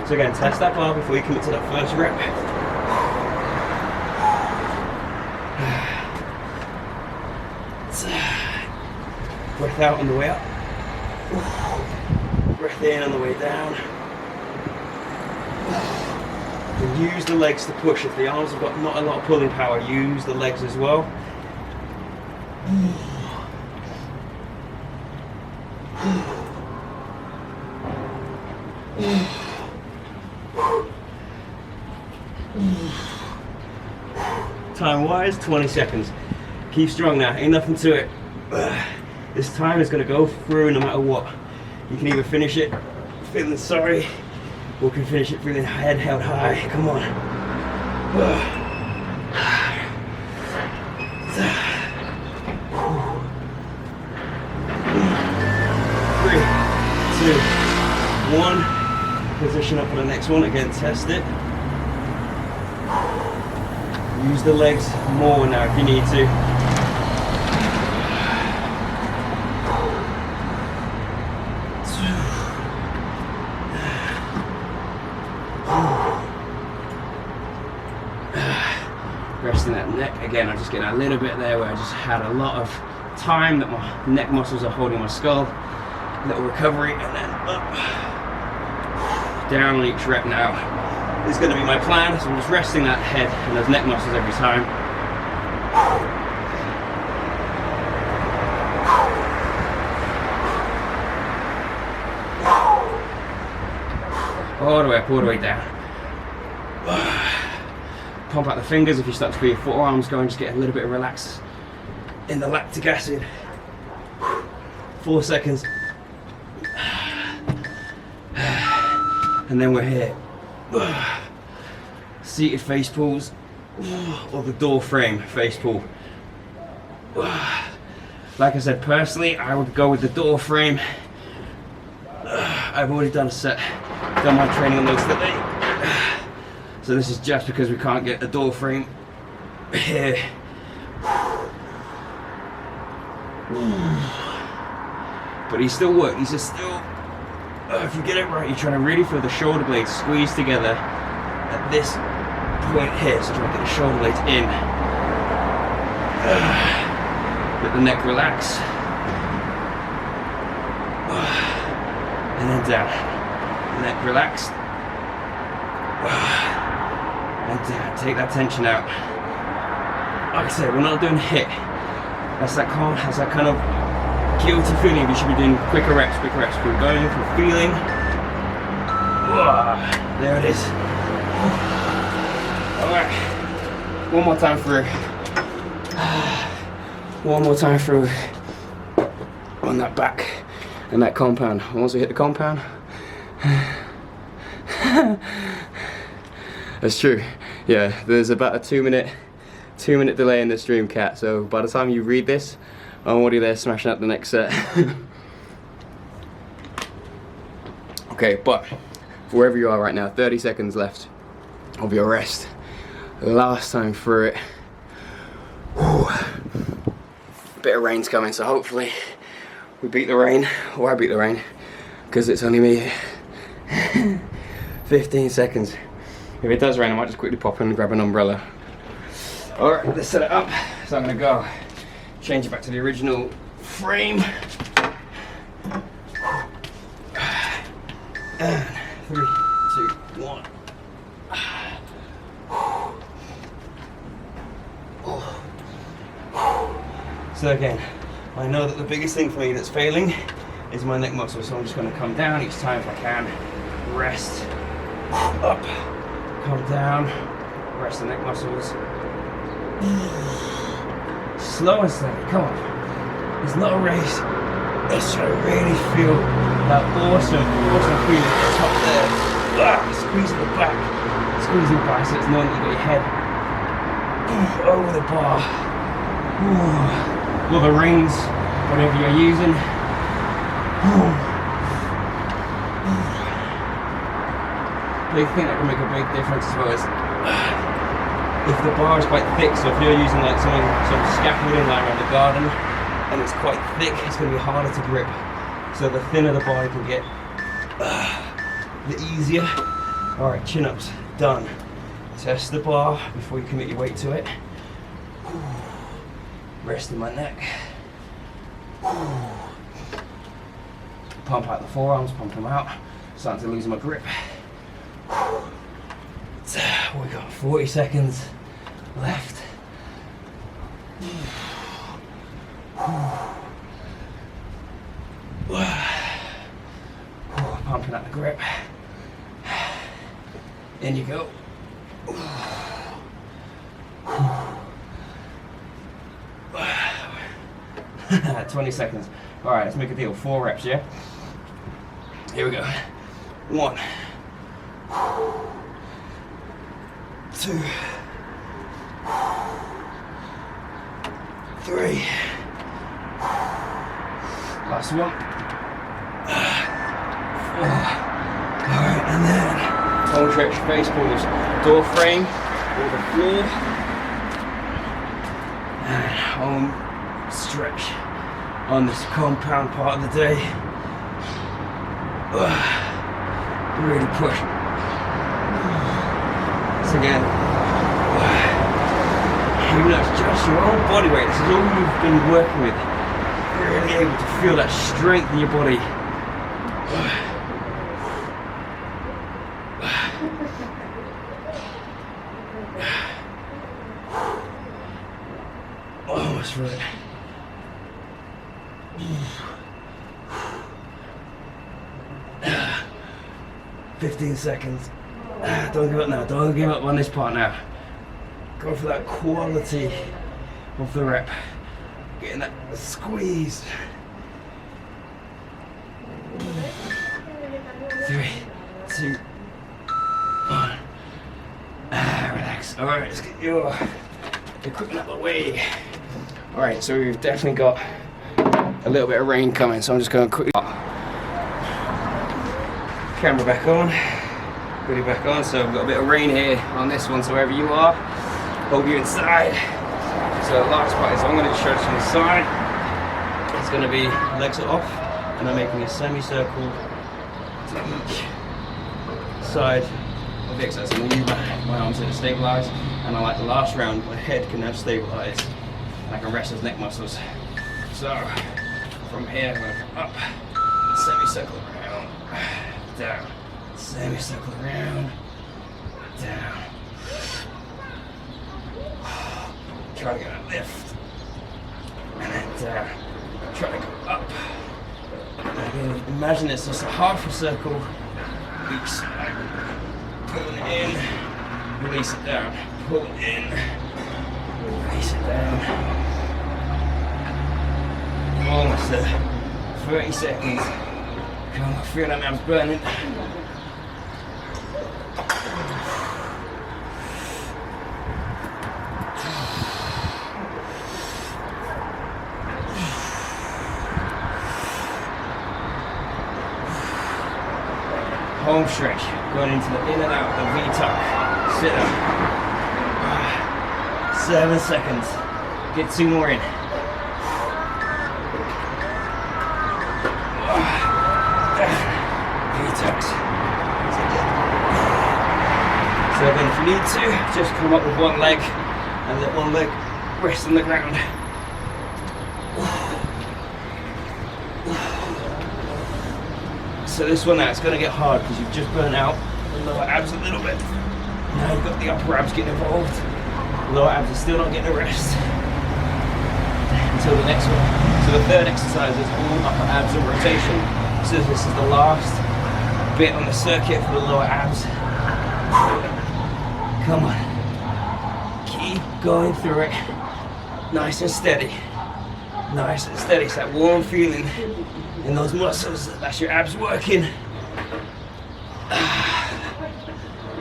So again, test that bar before you commit to that first rep. Breath out on the way up. Breath in on the way down. And use the legs to push. If the arms have got not a lot of pulling power, use the legs as well. Time wise, 20 seconds. Keep strong now, ain't nothing to it. This time is going to go through no matter what. You can either finish it feeling sorry, or can finish it feeling head held high. Come on. 3, 2, 1. Position up for the next one. Again, test it. Use the legs more now if you need to. Resting that neck again. I'm just getting a little bit there where I just had a lot of time that my neck muscles are holding my skull. Little recovery and then up. Down on each rep now. This is going to be my plan, so I'm just resting that head and those neck muscles every time. All the way up, all the way down. Pump out the fingers if you start to feel your forearms going, just get a little bit of relax in the lactic acid. 4 seconds. And then we're here. Seated face pulls or the door frame face pull. Like I said, personally, I would go with the door frame. I've already done my training on those today. So this is just because we can't get the door frame here. But he's still working. He's just still. If you get it right, you're trying to really feel the shoulder blades squeeze together at this point here. So try to get the shoulder blades in. Let the neck relax. And then down. Neck relaxed. And down. Take that tension out. Like I said, we're not doing HIIT. That's that kind of guilty feeling. You should be doing quicker reps, quicker reps. We're going for feeling. There it is. Alright. One more time through. One more time through on that back and that compound. Once we hit the compound, that's true. Yeah, there's about a 2 minute delay in the stream, Cat. So by the time you read this, I'm already there smashing out the next set. Okay, but wherever you are right now, 30 seconds left of your rest. Last time through it. Whew. Bit of rain's coming, so hopefully we beat the rain, or I beat the rain, because it's only me. 15 seconds. If it does rain, I might just quickly pop in and grab an umbrella. Alright, let's set it up. So I'm gonna go change it back to the original frame. And 3, 2, 1. So again, I know that the biggest thing for me that's failing is my neck muscle, so I'm just going to come down each time if I can, rest, up, come down, rest the neck muscles. Slow and steady, come on. It's not a race. Let's try to really feel that awesome feeling at the top there. Squeeze at the back, squeeze your biceps, knowing that you got your head over the bar. Or the rings, whatever you're using. Big thing that can make a big difference as well is if the bar is quite thick, so if you're using like some scaffolding like around the garden and it's quite thick, it's going to be harder to grip. So the thinner the bar you can get, the easier. Alright, chin-ups, done. Test the bar before you commit your weight to it. Rest in my neck. Pump out the forearms, pump them out. Starting to lose my grip. So we got 40 seconds left. Pumping out the grip. In you go. 20 seconds. Alright, let's make a deal. 4 reps, yeah? Here we go. 1, 2, 3. Last one. 4. Alright, and then home stretch face pulls. Door frame or the floor. And home stretch on this compound part of the day. Really push. So again, even though it's just your own body weight, this is all you've been working with. You're really able to feel that strength in your body. Almost right. 15 seconds. Don't give up now. Don't give up on this part now. Go for that quality of the rep. Getting that squeeze. 3, 2, Nice. All right, let's get your equipment out of the way. All right, so we've definitely got a little bit of rain coming, so I'm just going to quickly camera back on, put it back on. So we've got a bit of rain here on this one, so wherever you are, hope you're inside. So the last part is I'm going to stretch from the side. It's going to be legs are off, and I'm making a semicircle to each side of the exercise. I'm going to use my arms to stabilize, and I like the last round, my head can now stabilize. I can rest those neck muscles. So from here, I'm going to come up, semicircle around, down, semicircle around, down. Try to get a lift, and then down. Try to go up. And again, imagine it's just a half a circle each side. Pull it in, release it down. Pull it in, release it down. Almost there. 30 seconds. Come on, feel that man's burning. Home stretch, going into the in and out, the V-tuck, sit up. 7 seconds. Get 2 more in. V-tucks. So then if you need to, just come up with one leg and let one leg rest on the ground. So this one now, it's going to get hard because you've just burnt out the lower abs a little bit. Now you've got the upper abs getting involved. The lower abs are still not getting a rest until the next one. So the third exercise is all upper abs and rotation. So this is the last bit on the circuit for the lower abs. Come on. Keep going through it. Nice and steady. Nice and steady. It's that warm feeling in those muscles. That's your abs working.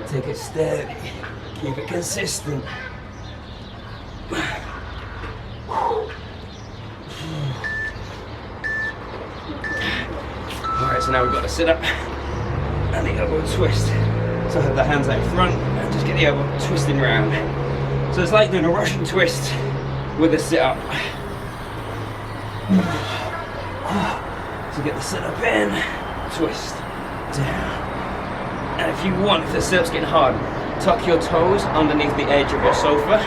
Take it steady. Keep it consistent. Alright, so now we've got to sit up and the elbow twist. So have the hands out in front and just get the elbow twisting around. So it's like doing a Russian twist with a sit up. So get the sit up in, twist, down. And if you want, if the sit up's getting hard, tuck your toes underneath the edge of your sofa,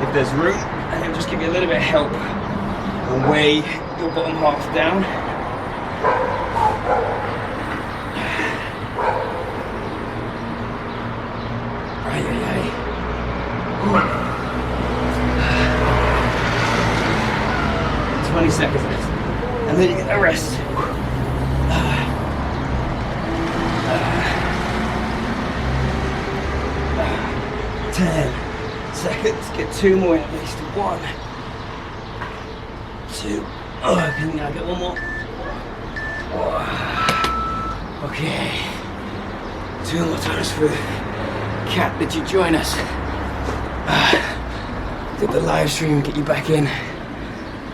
if there's room, and it'll just give you a little bit of help and weigh your bottom half down. Ay, ay, ay. 20 seconds left. And then you get a rest. 10 seconds. Get 2 more in at least. 1, 2. Oh, can I get 1 more? Okay. 2 more times through. Cat, did you join us? Did the live stream get you back in?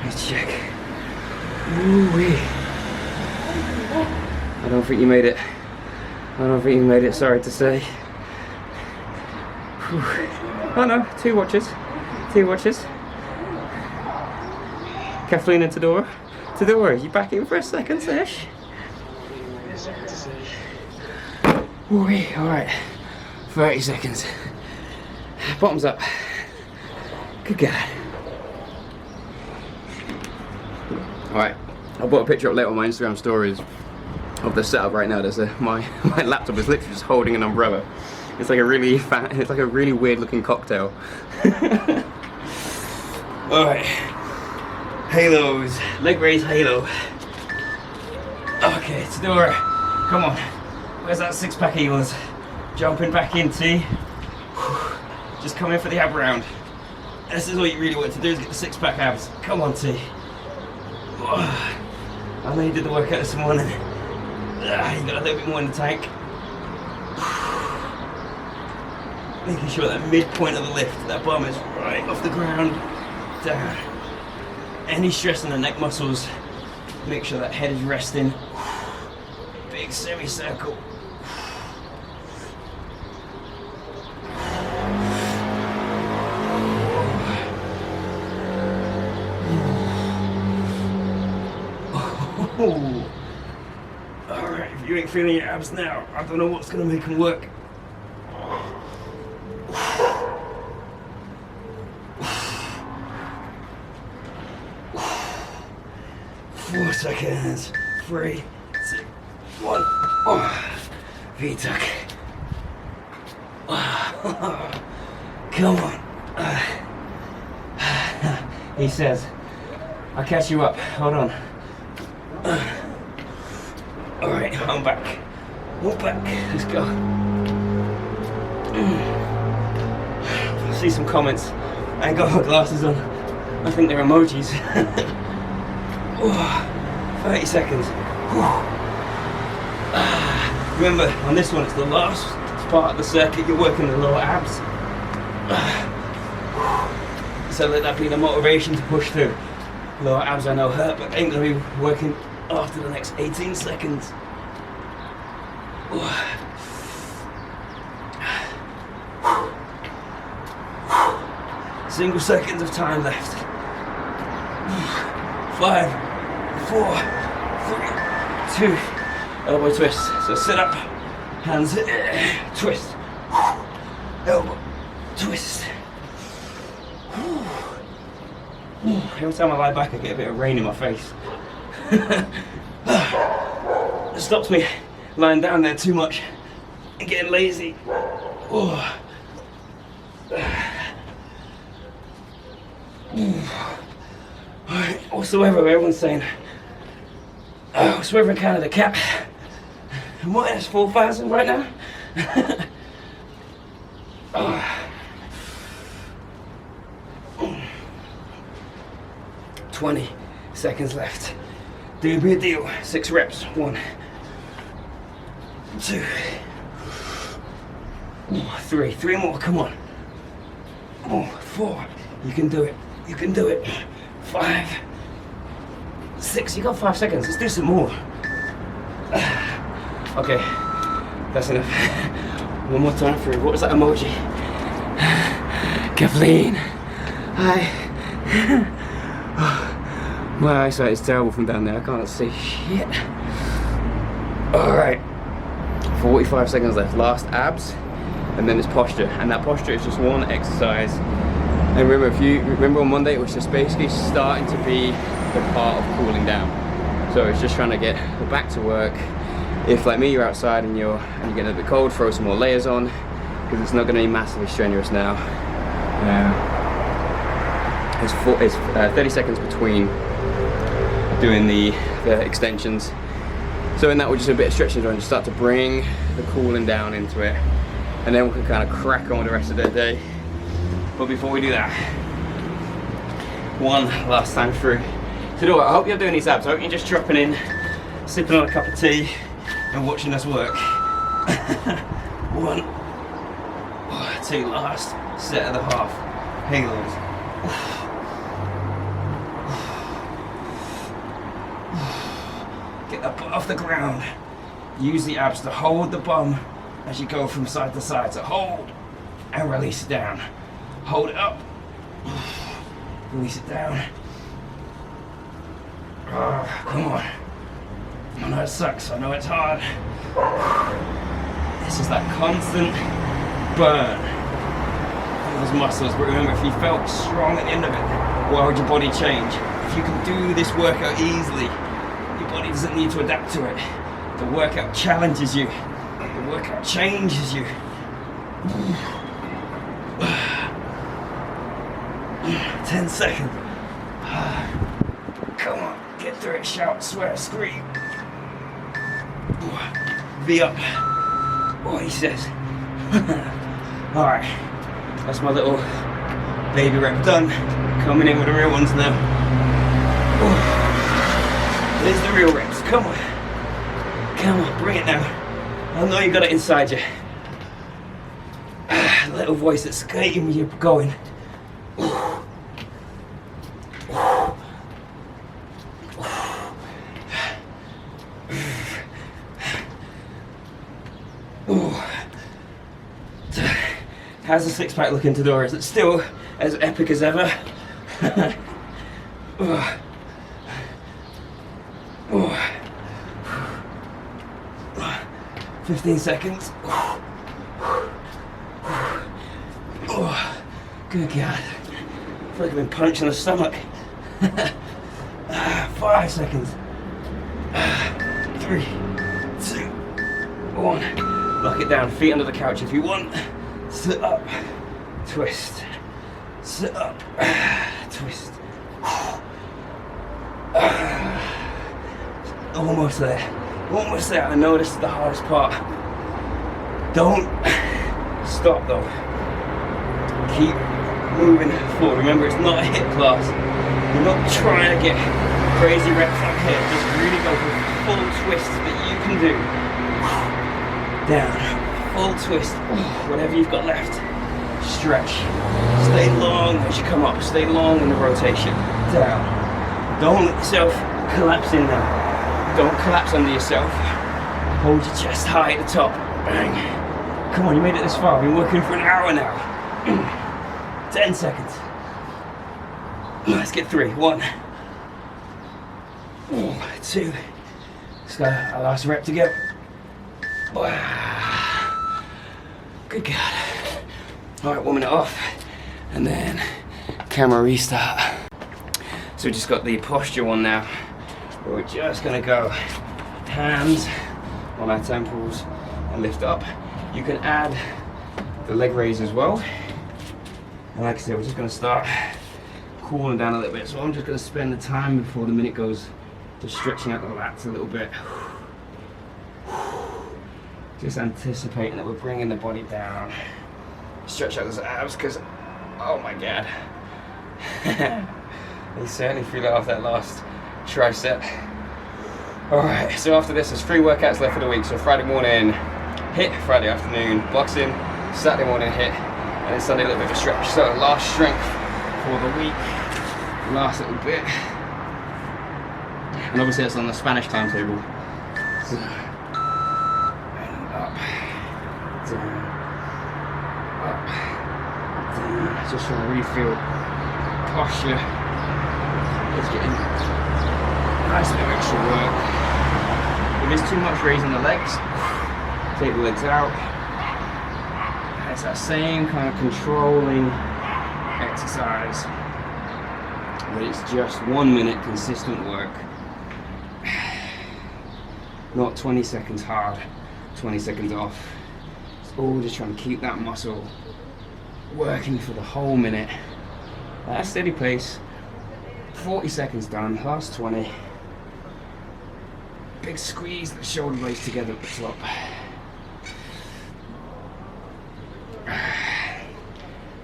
Let's check. Ooh-wee. I don't think you made it. I don't think you made it, sorry to say. Whew. Oh no, 2 watches. 2 watches. Kathleen and Tadora. Tadora, you back in for a second, Sesh? Ooh-wee, alright. 30 seconds. Bottoms up. Good God. Alright, I'll put a picture up later on my Instagram stories of the setup right now. There's my laptop is literally just holding an umbrella. It's like a really weird looking cocktail. Alright. Halos. Leg raise halo. Okay, Tadora. Come on. Where's that 6-pack of yours? Jumping back in, T. Just come in for the ab round. This is what you really want to do, is get the 6-pack abs. Come on, T. I know you did the workout this morning. You got a little bit more in the tank. Making sure that midpoint of the lift, that bum is right off the ground, down. Any stress on the neck muscles, make sure that head is resting. Big semicircle. Alright, if you ain't feeling your abs now, I don't know what's gonna make them work. 4 seconds. 3, 2, 1. V-tuck. Come on. He says, I'll catch you up. Hold on. Alright, I'm back. Walk back. Let's go. I see some comments. I ain't got my glasses on. I think they're emojis. 30 seconds. Remember, on this one, it's the last part of the circuit. You're working the lower abs. So let that be the motivation to push through. Lower abs I know hurt, but ain't gonna be working after the next 18 seconds. Single seconds of time left. 5, 4, 3, 2. Elbow twist. So sit up, hands, twist. Elbow, twist. Every time I lie back, I get a bit of rain in my face. It stops me lying down there too much and getting lazy. What's the weather? Everyone's saying, what's the weather in Canada? Cap minus 4,000 right now. 20 seconds left. Do be a deal. 6 reps. 1, 2, 3. 3 more. Come on. 4. You can do it. You can do it. 5, 6. You got 5 seconds. Let's do some more. Okay, that's enough. One more time through. What was that emoji? Kathleen. Hi. My eyesight is terrible from down there. I can't see shit. Alright. 45 seconds left. Last abs. And then it's posture. And that posture is just one exercise. And remember, if you remember on Monday, it was just basically starting to be the part of cooling down. So it's just trying to get back to work. If, like me, you're outside and you're getting a bit cold, throw some more layers on, because it's not going to be massively strenuous now. It's 30 seconds between doing the extensions. So in that, we're just a bit of stretching and just start to bring the cooling down into it, and then we can kind of crack on with the rest of the day. But before we do that, one last time through. So do I hope you're doing these abs. I hope you're just dropping in, sipping on a cup of tea, and watching us work. 1, 2, last set of the half. Halos. Get up off the ground. Use the abs to hold the bum as you go from side to side. So hold and release it down. Hold it up. Release it down. Come on. I know it sucks, I know it's hard. This is that constant burn on those muscles, but remember, if you felt strong at the end of it, why would your body change? If you can do this workout easily, your body doesn't need to adapt to it. The workout challenges you. The workout changes you. 10 seconds. Come on, get through it, shout, swear, scream. V up. What he says. Alright, that's my little baby rep done. Coming in with the real ones now. There's the real reps. Come on. Come on, bring it now. I know you got it inside you. little voice that's getting you going. How's the six pack looking to door? Is it still as epic as ever? 15 seconds. Good God. I feel like I've been punched in the stomach. 5 seconds. 3, 2, 1. Lock it down. Feet under the couch if you want. Sit up. Twist. Sit up. Twist. Almost there. Almost there. I know this is the hardest part. Don't stop though. Keep moving forward. Remember, it's not a hit class. You're not trying to get crazy reps up here. Just really go for full twist that you can do. Down. Full twist. Whatever you've got left. Stretch. Stay long as you come up. Stay long in the rotation. Down. Don't let yourself collapse in there. Don't collapse under yourself. Hold your chest high at the top. Bang. Come on, you made it this far. I've been working for an hour now. 10 seconds. Let's get 3. 1. 2. Let's go. Our last rep to go. Good God. Alright, warming it off. And then camera restart. So we just got the posture one now. We're just gonna go hands on our temples and lift up. You can add the leg raise as well. And like I said, we're just gonna start cooling down a little bit. So I'm just gonna spend the time before the minute goes just stretching out the lats a little bit. Just anticipating that we're bringing the body down. Stretch out those abs because, oh my God. You certainly feel it off that last tricep. Alright, so after this there's 3 workouts left for the week. So Friday morning HIIT, Friday afternoon boxing, Saturday morning HIIT, and then Sunday a little bit of a stretch. So last strength for the week, last little bit. And obviously that's on the Spanish timetable. So, and up, down, up, down. Just trying to really feel posture. It's getting nice bit of extra work. If there's too much raising the legs, take the legs out. It's that same kind of controlling exercise, but it's just 1 minute consistent work. Not 20 seconds hard, 20 seconds off. It's all just trying to keep that muscle working for the whole minute at a steady pace. 40 seconds done, last 20. Big squeeze the shoulder blades together at the top.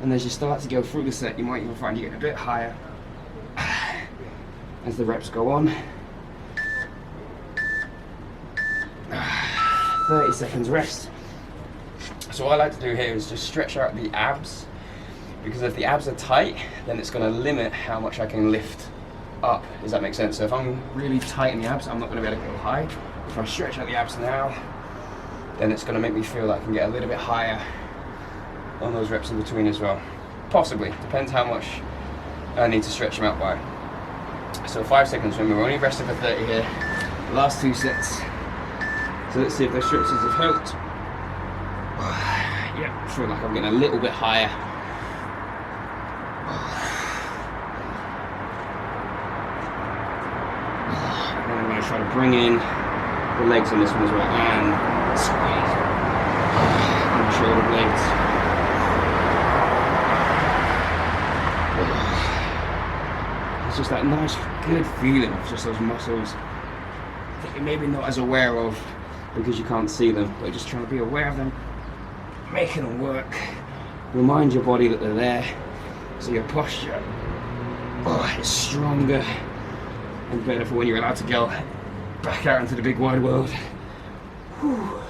And as you start to go through the set, you might even find you get a bit higher as the reps go on. 30 seconds rest. So what I like to do here is just stretch out the abs, because if the abs are tight, then it's going to limit how much I can lift up. Does that make sense? So if I'm really tight in the abs, I'm not going to be able to go high. If I stretch out the abs now, then it's going to make me feel like I can get a little bit higher on those reps in between as well. Possibly, depends how much I need to stretch them out by. So 5 seconds, remember we're only rested for 30 here. Last 2 sets. So let's see if those stretches have helped. Yeah, I feel like I'm getting a little bit higher. And then I'm going to try to bring in the legs on this one as well and squeeze on the shoulder blades. It's just that nice, good feeling of just those muscles that you're maybe not as aware of because you can't see them, but just trying to be aware of them, making them work. Remind your body that they're there, so your posture is stronger and better for when you're allowed to go back out into the big wide world. Whew.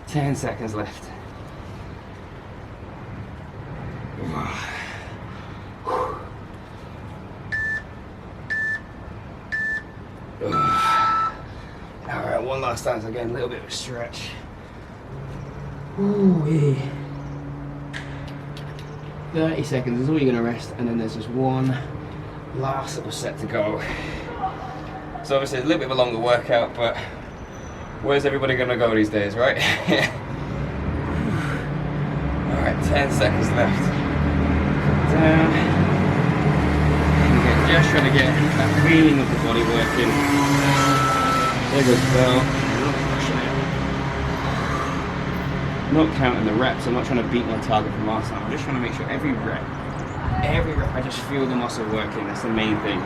10 seconds left. Alright, one last time, so again, a little bit of a stretch. Ooh, 30 seconds is all you're going to rest, and then there's just one last little set to go. So obviously a little bit of a longer workout, but where's everybody going to go these days, right? Alright, 10 seconds left. Down. Okay, just trying to get that feeling of the body working. There goes the bell. Not counting the reps, I'm not trying to beat my target from last time. I'm just trying to make sure every rep I just feel the muscle working. That's the main thing.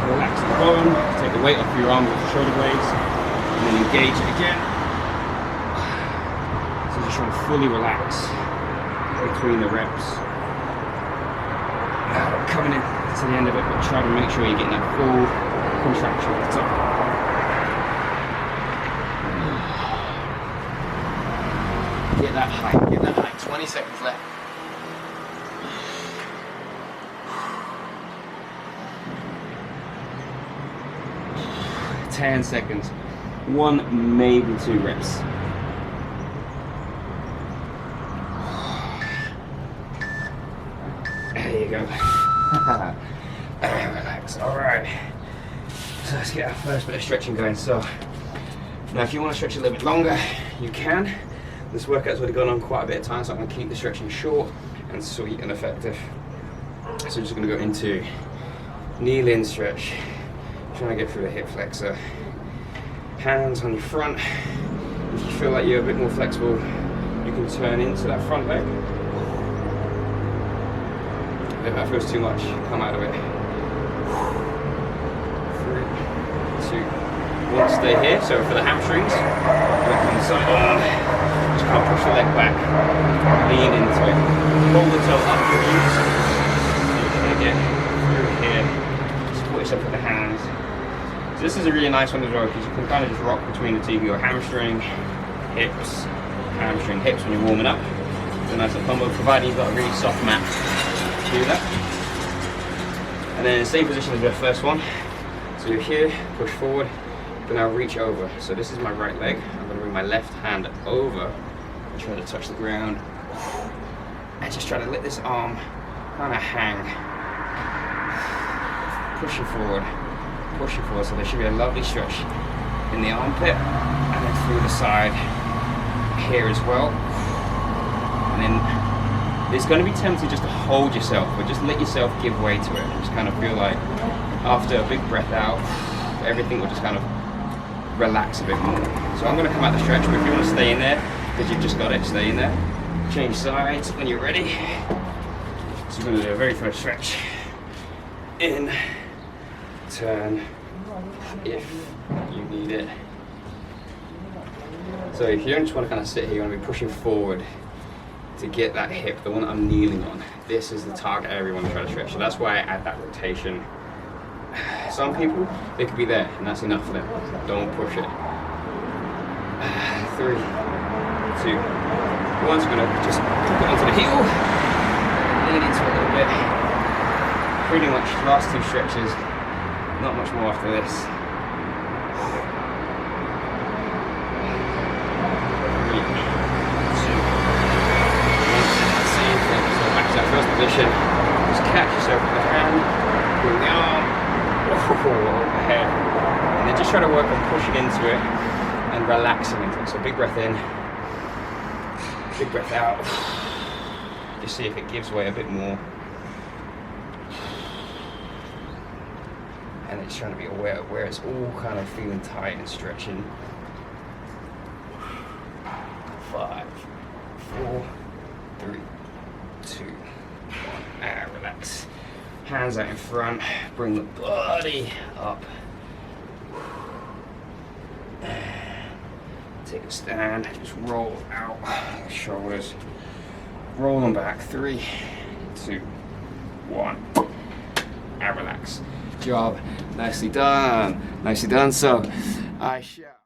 Relax the bottom, take the weight off your arm with your shoulder blades, and then engage it again. So just trying to fully relax between the reps. Now we're coming in to the end of it, but try to make sure you're getting that full contraction at the top. Get that high, get that high. 20 seconds left. Ten seconds. 1, maybe 2 reps. There you go. Relax. Alright. So let's get our first bit of stretching going. So now if you want to stretch a little bit longer, you can. This workout's already gone on quite a bit of time, so I'm going to keep the stretching short and sweet and effective. So I'm just going to go into knee-in stretch. Trying to get through the hip flexor. Hands on your front. If you feel like you're a bit more flexible, you can turn into that front leg. If that feels too much, come out of it. 3, 2, 1. Stay here. So for the hamstrings, work on the side. Just kind of push the leg back. Lean into it. Hold the toe up your glutes. Again, through here. Support yourself with the hands. So this is a really nice one as well, because you can kind of just rock between the two. You go hamstring, hips, hamstring, hips when you're warming up. It's a nice little combo, providing you've got a really soft mat to do that. And then same position as the first one. So you're here, push forward, but now reach over. So this is my right leg. I'm going to bring my left hand over and try to touch the ground. And just try to let this arm kind of hang. Pushing forward. Pushing forward, so there should be a lovely stretch in the armpit and then through the side here as well. And then it's going to be tempting just to hold yourself, but just let yourself give way to it. Just kind of feel like after a big breath out, everything will just kind of relax a bit more. So I'm going to come out the stretch, but if you want to stay in there, because you've just got it, stay in there. Change sides when you're ready. So we're going to do a very first stretch. In. Turn if you need it. So if you don't just want to kind of sit here, you want to be pushing forward to get that hip, the one that I'm kneeling on. This is the target area you want to try to stretch. So that's why I add that rotation. Some people, they could be there and that's enough for them. Don't push it. 3, 2, 1. So I'm going to just put it onto the heel. Lean into it a little bit. Pretty much last 2 stretches. Not much more after this. 3, 2, 1. Same thing. So back to that first position. Just catch yourself with the hand, bring the arm overhead, and then just try to work on pushing into it and relaxing into it. So big breath in, big breath out. Just see if it gives way a bit more. And it's trying to be aware of where it's all kind of feeling tight and stretching. 5, 4, 3, 2, 1. And relax. Hands out in front. Bring the body up. Take a stand. Just roll out. Shoulders. Roll them back. 3, 2, 1. And relax. job. Nicely done. Nicely done. So I shall